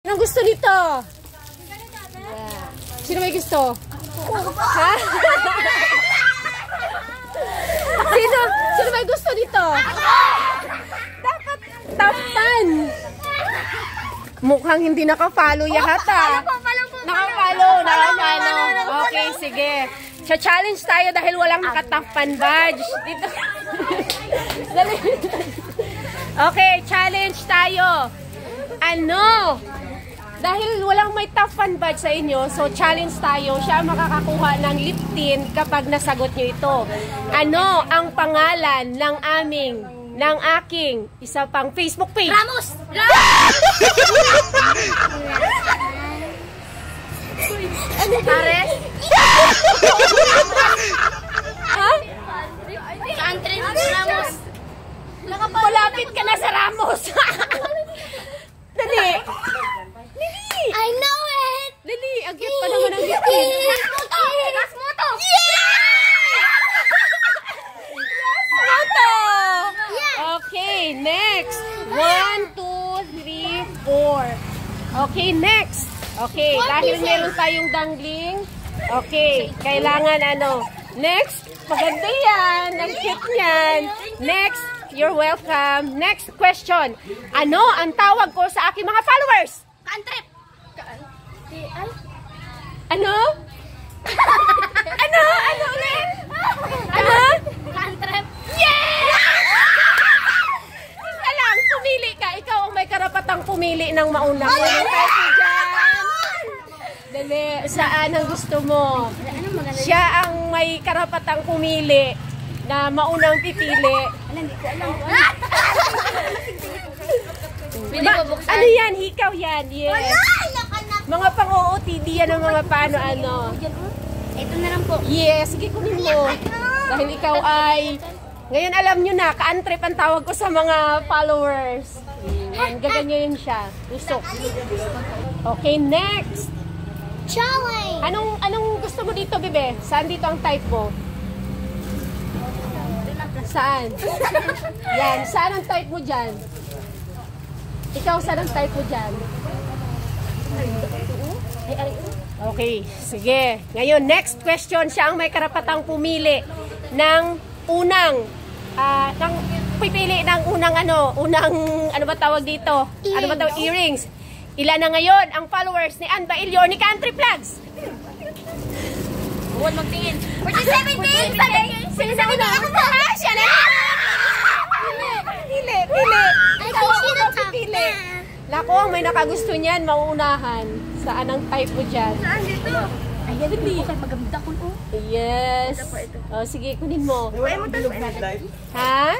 Anong gusto nito? Yeah. Sino may gusto? Ha? Sino may gusto dito? Dapat tapan. Mukhang hindi naka-follow yata. Naka-follow. Okay, sige. Challenge tayo dahil walang nakatapan badge. Dito. Okay, challenge tayo. Ano? Dahil walang may tapan badge sa inyo, so challenge tayo. Siya makakakuha ng lip tint kapag nasagot nyo ito. Ano ang pangalan ng aking isa pang Facebook page? Ramos! Pares? Ha? Country Ramos? Malapit ka na sa Ramos. Dali. I know it! Dali, agit pa naman ang lip tint. Gasmoto! Moto! Yes! Okay, next. 1, 2, 3, 4. Okay, next. Okay, dahil meron tayong dangling. Okay, kailangan ano. Next, maganda yan. Ang cute niyan. Next, you're welcome. Next question. Ano ang tawag ko sa aking mga followers? Cantrip! Ano? Ano? Ano ulit? Ano? Cantrip! Yeah! Isa lang, pumili ka. Ikaw ang may karapatang pumili ng mauna. Dali, saan ang gusto mo? Siya ang may karapatang pumili na maunang pipili. Ano yan? Hikaw yan. Yes. Mga pang-OOTD yan ang mga paano-ano. Ito na lang po. Yes, sige kunin mo. Dahil ikaw ay... Ngayon alam nyo na, ka-antrip ang tawag ko sa mga followers. Yan, gaganyayin siya. Usok. Okay, next. Challenge! Anong gusto mo dito, bebe? Saan dito ang type mo? Saan? Yan, saan ang type mo dyan? Ikaw, saan ang type mo dyan? Okay, sige. Ngayon, next question. Siya ang may karapatang pumili ng unang, pipili ng unang ano ba tawag dito? Ano ba tawag? Earrings. Ilan na ngayon ang followers ni Ann Bailyor ni Country Vlogs? Huwag magtingin. 47 Sino sa una? Siya na! Pili! Ay, sino Pili! Lako, may nakagusto niyan, mauunahan. Saan ang type mo dyan? Saan dito? Ayan, hindi. Maganda ko po. Yes. Oh, sige, kunin mo. Ha?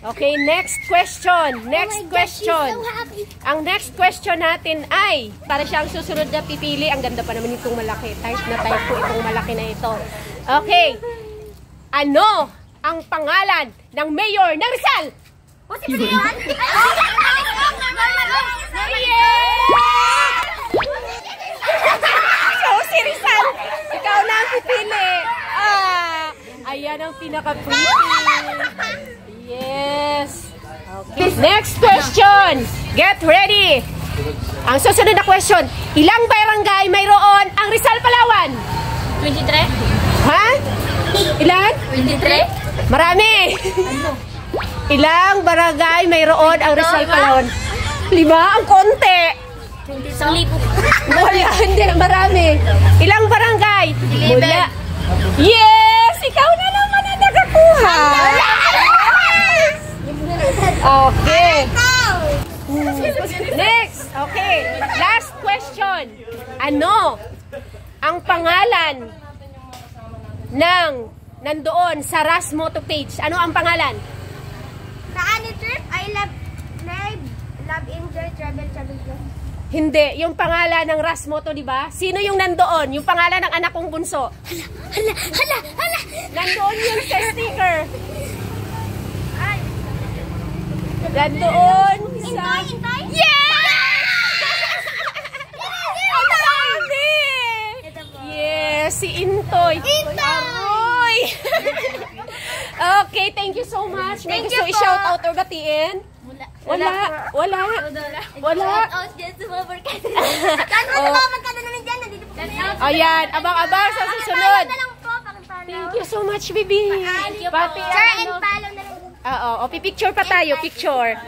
Okay, next question. Next question. Ang next question natin ay, para siyang susunod na pipili, ang ganda pa naman itong malaki. Type na type po itong malaki na ito. Okay. Ano ang pangalan ng mayor ng Rizal? O, si Pilihan? So, si Rizal, ikaw na ang pipili. Ayan ang pinaka-pretty. Yes. Okay. Next question. Get ready. Ang susunod na question. Ilang barangay mayroon ang Rizal, Palawan? 23? Ha? Ilan? 23? Marami. Ilang barangay mayroon ang Rizal, Palawan? 5? Ang konti. 1,000. Wala, hindi na marami. Ilang barangay? Mula. Yes! Ikaw na naman ang nakakuha. Okay. Next. Okay. Last question. Ano ang pangalan ng nandoon sa Rasmoto page? Ano ang pangalan? Sa Ani Trip, I love, enjoy, travel. Hindi. Yung pangalan ng Rasmoto, di ba? Sino yung nandoon? Yung pangalan ng anak kong bunso. Hala! Nandoon yung sa sticker. Nandoon sa... Intay? Yes! Ang dami! Yes, si Intoy. Aroy! Okay, thank you so much. May gusto i-shout out or batiin? Wala. Wala. Wala. Out dyan sa mga barkada. Kano na ba magkano namin dyan? Nandito po kami. Ayan, abang-abang sa susunod. Na lang po, pakipalo. Thank you so much, baby. Thank you po. Pati, Sir, and follow na lang. Oo, pipicture pa tayo, picture.